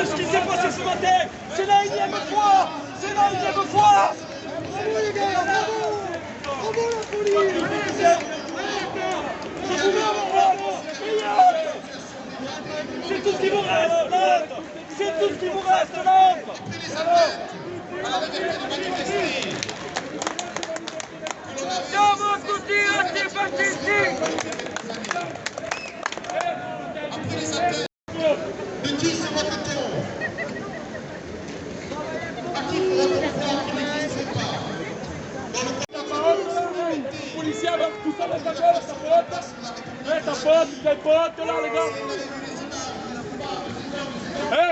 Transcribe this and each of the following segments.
Ce qui s'est passé ce matin, c'est la énième fois. C'est la énième fois. Bravo les gars, bravo. Bravo la police. C'est tout ce qui vous reste, Nantes. C'est tout ce qui vous reste, Nantes. Siamo tutti antifascisti. De qui c'est votre terreau? À qui il faut reconnaître qu'il n'existe pas? Dans le Policier avec tout ça dans ta gueule, ta pote. Ouais, ta pote, tes potes là, les gars. Hein?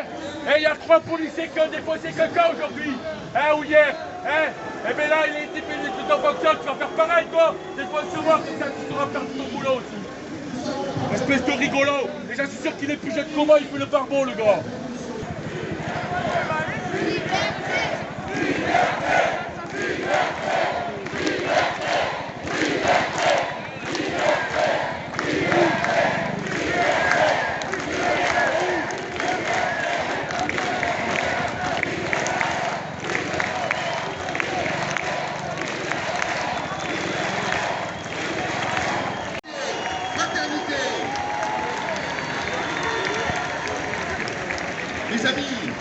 Il y a 3 policiers qui ont déposé quelqu'un aujourd'hui. Hein, ou hier. Hein? Eh bien là, il a été payé tout en fonction. Tu vas faire pareil, toi. Dépose-moi, comme ça, tu sauras faire ton boulot aussi. Espèce de rigolo. Déjà, je suis sûr qu'il est plus jeune que moi, il fait le barbeau, le gars. Les amis,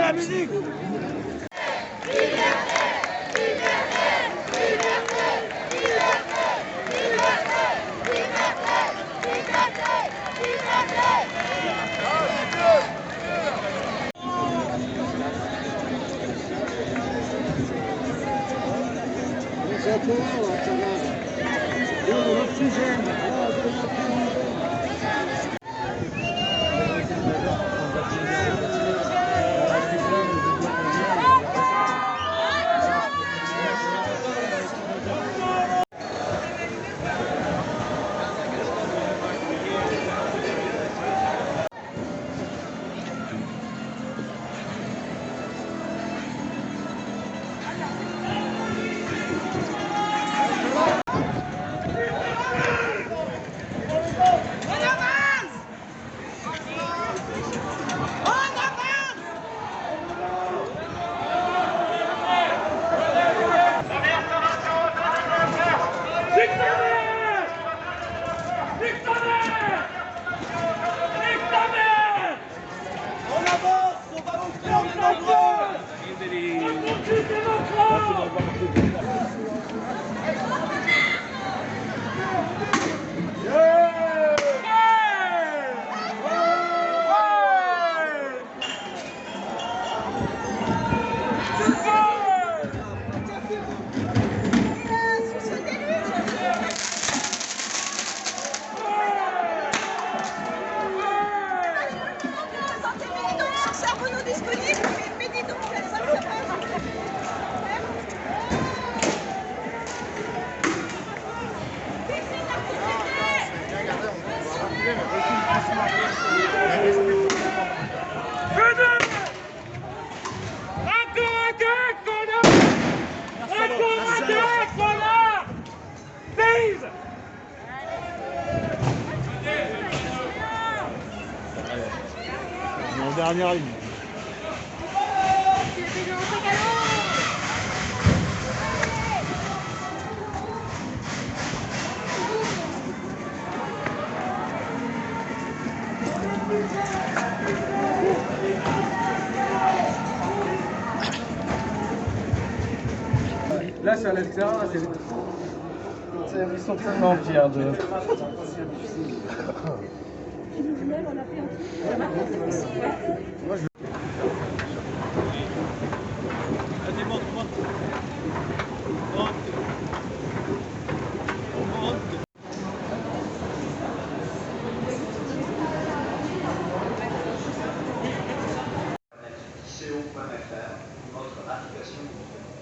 La musique. En dernière ligne. Là, sur le terrain, ils sont tellement fiers de... CO.fr, notre application.